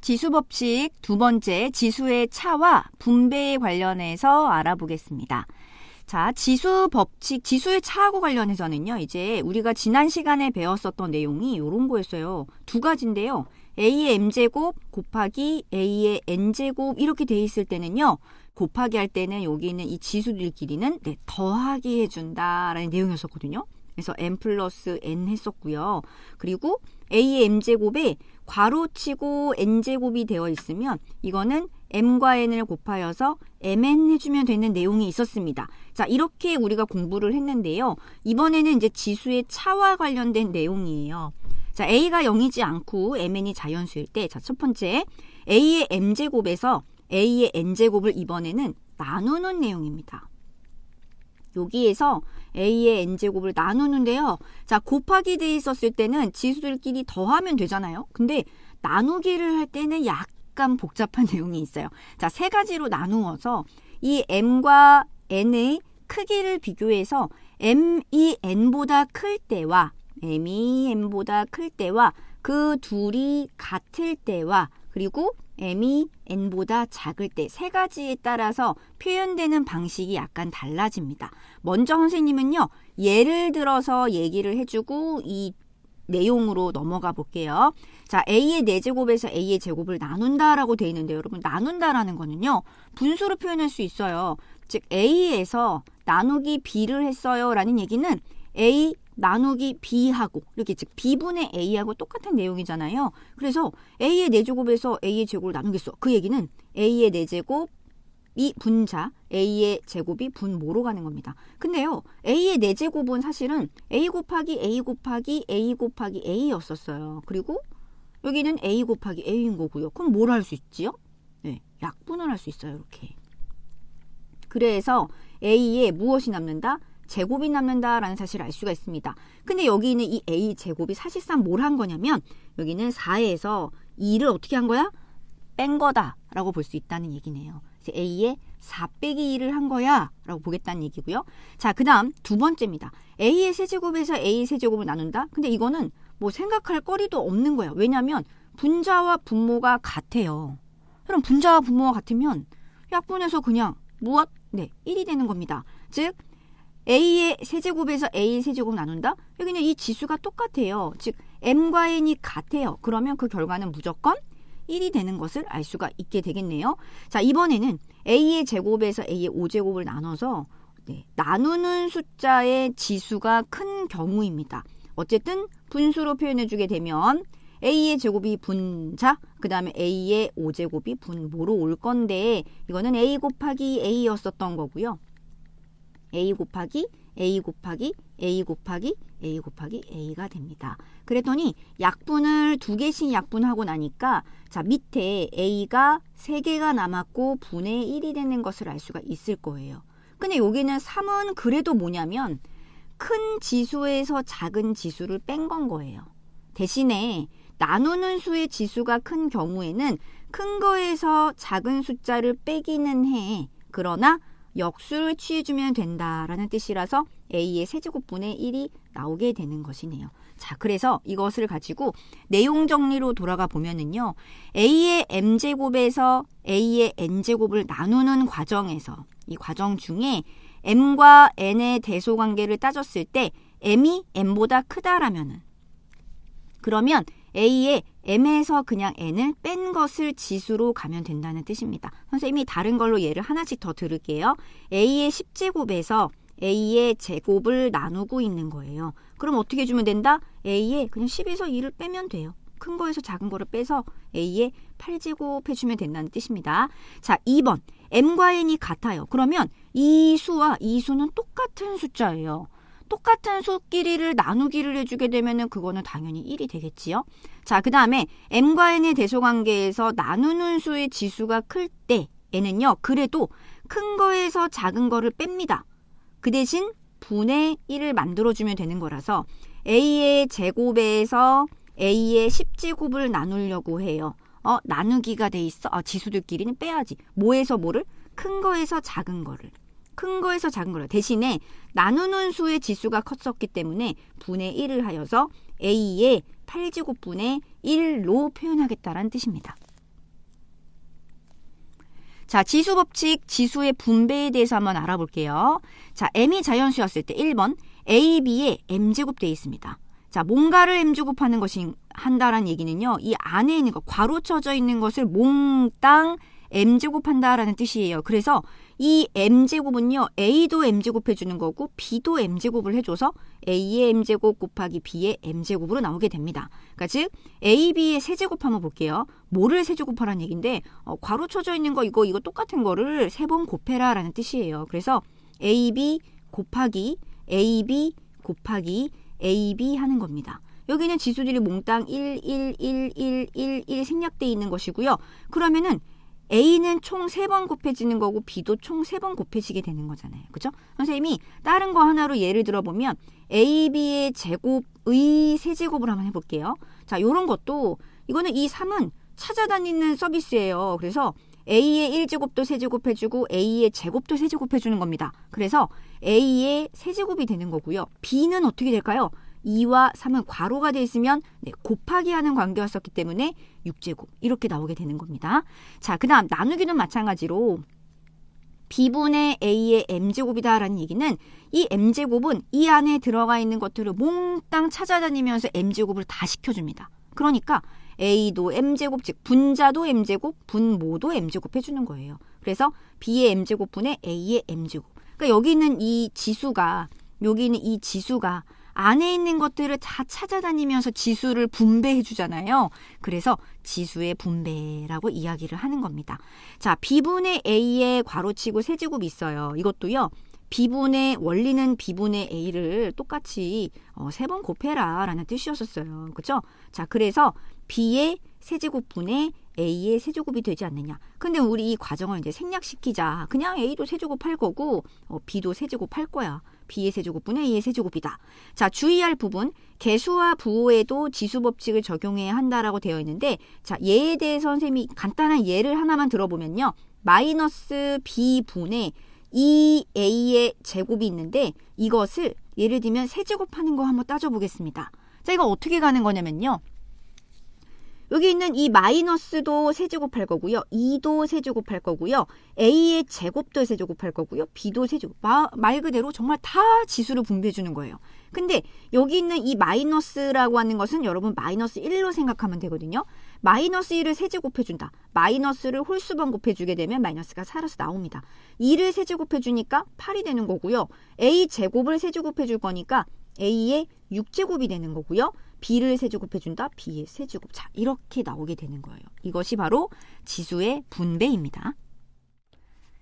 지수 법칙 두 번째, 지수의 차와 분배에 관련해서 알아보겠습니다. 자, 지수 법칙, 지수의 차하고 관련해서는요, 이제 우리가 지난 시간에 배웠었던 내용이 이런 거였어요. 두 가지인데요. A의 m제곱 곱하기 A의 n제곱 이렇게 돼 있을 때는요, 곱하기 할 때는 여기 있는 이 지수들끼리는 더하기 해준다라는 내용이었었거든요. 그래서 m 플러스 n 했었고요. 그리고 A의 m제곱에 괄호치고 n제곱이 되어 있으면 이거는 m과 n을 곱하여서 mn 해주면 되는 내용이 있었습니다. 자, 이렇게 우리가 공부를 했는데요. 이번에는 이제 지수의 차와 관련된 내용이에요. 자, a가 0이지 않고 mn이 자연수일 때, 자, 첫 번째, a의 m제곱에서 a의 n제곱을 이번에는 나누는 내용입니다. 여기에서 a의 n제곱을 나누는데요. 자, 곱하기 돼 있었을 때는 지수들끼리 더하면 되잖아요. 근데 나누기를 할 때는 약간 복잡한 내용이 있어요. 자, 세 가지로 나누어서 이 m과 n의 크기를 비교해서 m이 n보다 클 때와 m이 n보다 클 때와 그 둘이 같을 때와 그리고 m이 n보다 작을 때 세 가지에 따라서 표현되는 방식이 약간 달라집니다. 먼저 선생님은요, 예를 들어서 얘기를 해주고 이 내용으로 넘어가 볼게요. 자, a의 4제곱에서 a의 제곱을 나눈다라고 되어 있는데 여러분, 나눈다라는 거는요, 분수로 표현할 수 있어요. 즉 a에서 나누기 b를 했어요 라는 얘기는 a 나누기 b하고 이렇게 즉 b분의 a하고 똑같은 내용이잖아요. 그래서 a의 4제곱에서 a의 제곱을 나누겠어. 그 얘기는 a의 4제곱이 분자, a의 제곱이 분모로 가는 겁니다. 근데요, a의 4제곱은 사실은 a 곱하기 a 곱하기 a 곱하기 a였었어요. 그리고 여기는 a 곱하기 a인 거고요. 그럼 뭘 할 수 있지요? 네, 약분을 할 수 있어요. 이렇게. 그래서 a에 무엇이 남는다? 제곱이 남는다라는 사실을 알 수가 있습니다. 근데 여기 있는 이 a 제곱이 사실상 뭘 한 거냐면 여기는 4에서 2를 어떻게 한 거야? 뺀 거다라고 볼 수 있다는 얘기네요. 그래서 a에 4 빼기 2를 한 거야 라고 보겠다는 얘기고요. 자, 그 다음 두 번째입니다. a의 세제곱에서 a의 세제곱을 나눈다? 근데 이거는 뭐 생각할 거리도 없는 거야. 왜냐하면 분자와 분모가 같아요. 그럼 분자와 분모가 같으면 약분해서 그냥 무엇? 네, 1이 되는 겁니다. 즉 a의 세제곱에서 a의 세제곱 나눈다? 여기는 이 지수가 똑같아요. 즉 m과 n이 같아요. 그러면 그 결과는 무조건 1이 되는 것을 알 수가 있게 되겠네요. 자, 이번에는 a의 제곱에서 a의 5제곱을 나눠서 나누는 숫자의 지수가 큰 경우입니다. 어쨌든 분수로 표현해주게 되면 a의 제곱이 분자, 그 다음에 a의 5제곱이 분모로 올 건데 이거는 a 곱하기 a였었던 거고요. a 곱하기 a 곱하기 a 곱하기 a 곱하기 a가 됩니다. 그랬더니 약분을 2개씩 약분하고 나니까 자, 밑에 a가 3개가 남았고 분의 1이 되는 것을 알 수가 있을 거예요. 근데 여기는 3은 그래도 뭐냐면 큰 지수에서 작은 지수를 뺀 건 거예요. 대신에 나누는 수의 지수가 큰 경우에는 큰 거에서 작은 숫자를 빼기는 해. 그러나 역수를 취해주면 된다라는 뜻이라서 a의 세제곱분의 1이 나오게 되는 것이네요. 자, 그래서 이것을 가지고 내용 정리로 돌아가 보면은요, a의 m제곱에서 a의 n제곱을 나누는 과정에서 이 과정 중에 m과 n의 대소관계를 따졌을 때 m이 n보다 크다라면은 그러면 a의 m에서 그냥 n을 뺀 것을 지수로 가면 된다는 뜻입니다. 선생님이 다른 걸로 예를 하나씩 더 들을게요. a의 10제곱에서 a의 제곱을 나누고 있는 거예요. 그럼 어떻게 해주면 된다? a의 그냥 10에서 2를 빼면 돼요. 큰 거에서 작은 거를 빼서 a의 8제곱 해주면 된다는 뜻입니다. 자, 2번. m과 n이 같아요. 그러면 이 수와 이 수는 똑같은 숫자예요. 똑같은 수끼리를 나누기를 해주게 되면 그거는 당연히 1이 되겠지요. 자, 그 다음에 m과 n의 대소관계에서 나누는 수의 지수가 클 때에는요, 그래도 큰 거에서 작은 거를 뺍니다. 그 대신 분의 1을 만들어주면 되는 거라서 a의 제곱에서 a의 10제곱을 나누려고 해요. 나누기가 돼 있어. 지수들끼리는 빼야지. 뭐에서 뭐를? 큰 거에서 작은 거를. 큰 거에서 작은 거를. 대신에 나누는 수의 지수가 컸었기 때문에 분의 1을 하여서 a의 8제곱분의 1로 표현하겠다라는 뜻입니다. 자, 지수 법칙, 지수의 분배에 대해서 한번 알아볼게요. 자, m이 자연수였을 때 1번 a, b에 m제곱 되어 있습니다. 자, 뭔가를 m제곱하는 것이 한다라는 얘기는요. 이 안에 있는 것, 괄호 쳐져 있는 것을 몽땅 m제곱한다라는 뜻이에요. 그래서 이 m제곱은요. a도 m제곱 해주는 거고 b도 m제곱을 해줘서 a의 m제곱 곱하기 b의 m제곱으로 나오게 됩니다. 그러니까 즉 a, b의 세제곱 한번 볼게요. 뭐를 세제곱하라는 얘기인데 괄호 쳐져 있는 거 이거 똑같은 거를 3번 곱해라 라는 뜻이에요. 그래서 ab 곱하기 ab 곱하기 ab 하는 겁니다. 여기는 지수들이 몽땅 1, 1, 1, 1, 1, 1 생략되어 있는 것이고요. 그러면은 A는 총 3번 곱해지는 거고 B도 총 3번 곱해지게 되는 거잖아요. 그죠? 선생님이 다른 거 하나로 예를 들어보면 A, B의 제곱의 세제곱을 한번 해볼게요. 자, 요런 것도 이거는 이 3은 찾아다니는 서비스예요. 그래서 A의 1제곱도 세제곱해주고 A의 제곱도 세제곱해주는 겁니다. 그래서 A의 세제곱이 되는 거고요. B는 어떻게 될까요? 2와 3은 괄호가 되어 있으면 곱하기 하는 관계였었기 때문에 6제곱 이렇게 나오게 되는 겁니다. 자, 그 다음 나누기는 마찬가지로 B분의 A의 M제곱이다 라는 얘기는 이 M제곱은 이 안에 들어가 있는 것들을 몽땅 찾아다니면서 M제곱을 다 시켜줍니다. 그러니까 A도 M제곱, 즉 분자도 M제곱, 분모도 M제곱 해주는 거예요. 그래서 B의 M제곱분의 A의 M제곱. 그러니까 여기 있는 이 지수가 안에 있는 것들을 다 찾아다니면서 지수를 분배해 주잖아요. 그래서 지수의 분배라고 이야기를 하는 겁니다. 자, B분의 A의 괄호치고 세제곱이 있어요. 이것도요. 원리는 B분의 A를 똑같이 3번 곱해라 라는 뜻이었었어요. 그렇죠? 자, 그래서 B의 세제곱분의 A의 세제곱이 되지 않느냐. 근데 우리 이 과정을 이제 생략시키자. 그냥 A도 세제곱할 거고 B도 세제곱할 거야. B의 세제곱분의 A의 세제곱이다. 자, 주의할 부분, 개수와 부호에도 지수 법칙을 적용해야 한다라고 되어 있는데, 자, 얘에 대해서 선생님이 간단한 예를 하나만 들어보면요. 마이너스 B분의 2A의 제곱이 있는데 이것을 예를 들면 세제곱하는 거 한번 따져보겠습니다. 자, 이거 어떻게 가는 거냐면요. 여기 있는 이 마이너스도 세제곱할 거고요. 2도 세제곱할 거고요. A의 제곱도 세제곱할 거고요. B도 세제곱. 말 그대로 정말 다 지수를 분배해 주는 거예요. 근데 여기 있는 이 마이너스라고 하는 것은 여러분 마이너스 1로 생각하면 되거든요. 마이너스 1을 세제곱해 준다. 마이너스를 홀수번 곱해 주게 되면 마이너스가 살아서 나옵니다. 2를 세제곱해 주니까 8이 되는 거고요. A 제곱을 세제곱해 줄 거니까 A의 6제곱이 되는 거고요. B를 세제곱해준다. B의 세제곱. 자, 이렇게 나오게 되는 거예요. 이것이 바로 지수의 분배입니다.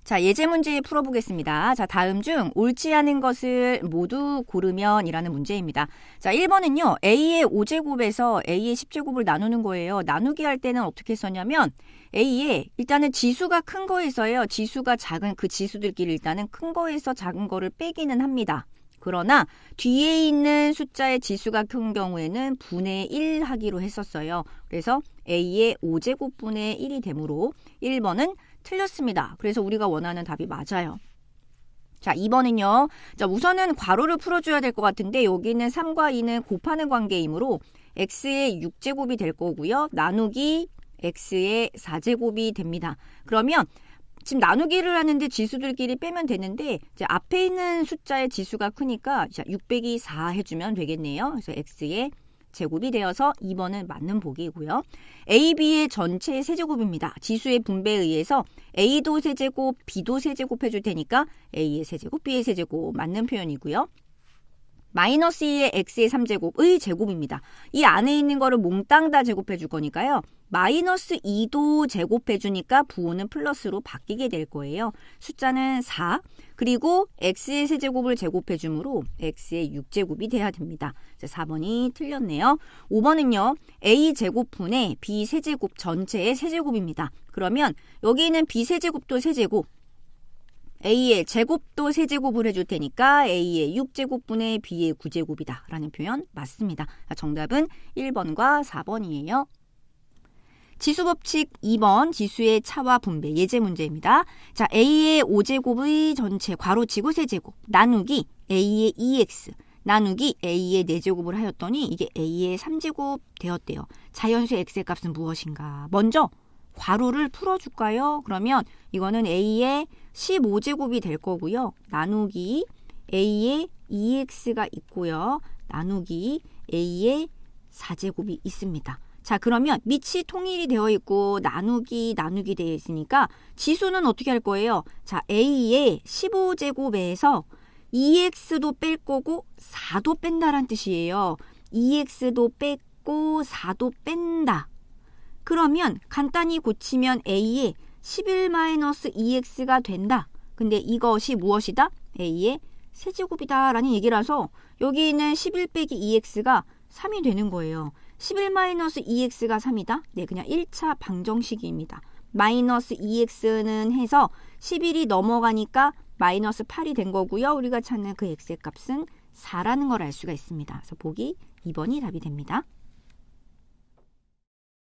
자, 예제 문제 풀어보겠습니다. 자, 다음 중 옳지 않은 것을 모두 고르면 이라는 문제입니다. 자, 1번은요. A의 5제곱에서 A의 10제곱을 나누는 거예요. 나누기 할 때는 어떻게 썼냐면 A에 일단은 지수가 큰 거에서요. 지수가 작은 그 지수들끼리 일단은 큰 거에서 작은 거를 빼기는 합니다. 그러나 뒤에 있는 숫자의 지수가 큰 경우에는 분의 1 하기로 했었어요. 그래서 A의 5제곱분의 1이 되므로 1번은 틀렸습니다. 그래서 우리가 원하는 답이 맞아요. 자, 2번은요. 자, 우선은 괄호를 풀어줘야 될 것 같은데 여기는 3과 2는 곱하는 관계이므로 x의 6제곱이 될 거고요. 나누기 x의 4제곱이 됩니다. 그러면 지금 나누기를 하는데 지수들끼리 빼면 되는데 이제 앞에 있는 숫자의 지수가 크니까 6 빼기 4 해주면 되겠네요. 그래서 x의 제곱이 되어서 2번은 맞는 보기이고요. A, B의 전체 세제곱입니다. 지수의 분배에 의해서 A도 세제곱, B도 세제곱 해줄 테니까 A의 세제곱, B의 세제곱 맞는 표현이고요. 마이너스 2의 x의 3제곱의 제곱입니다. 이 안에 있는 거를 몽땅 다 제곱해 줄 거니까요. 마이너스 2도 제곱해 주니까 부호는 플러스로 바뀌게 될 거예요. 숫자는 4. 그리고 x의 세제곱을 제곱해 주므로 x의 6제곱이 돼야 됩니다. 4번이 틀렸네요. 5번은요. a 제곱분의 b 세제곱 전체의 세제곱입니다. 그러면 여기는 b 세제곱도 세제곱. A의 제곱도 세제곱을 해줄 테니까 A의 6제곱분의 B의 9제곱이다 라는 표현 맞습니다. 정답은 1번과 4번이에요. 지수법칙 2번 지수의 차와 분배 예제 문제입니다. 자, A의 5제곱의 전체 괄호치고 세제곱 나누기 A의 2x 나누기 A의 4제곱을 하였더니 이게 A의 3제곱 되었대요. 자연수 x의 값은 무엇인가? 먼저 괄호를 풀어줄까요? 그러면 이거는 a의 15제곱이 될 거고요. 나누기 a의 2x가 있고요. 나누기 a의 4제곱이 있습니다. 자, 그러면 밑이 통일이 되어 있고 나누기 되어 있으니까 지수는 어떻게 할 거예요? 자, a의 15제곱에서 2x도 뺄 거고 4도 뺀다란 뜻이에요. 2x도 뺐고 4도 뺀다. 그러면 간단히 고치면 a의 11-2x가 된다. 근데 이것이 무엇이다? a의 세제곱이다 라는 얘기라서 여기 있는 11 빼기 2x가 3이 되는 거예요. 11-2x가 3이다? 네, 그냥 1차 방정식입니다. 마이너스 2x는 해서 11이 넘어가니까 마이너스 8이 된 거고요. 우리가 찾는 그 x의 값은 4라는 걸 알 수가 있습니다. 그래서 보기 2번이 답이 됩니다.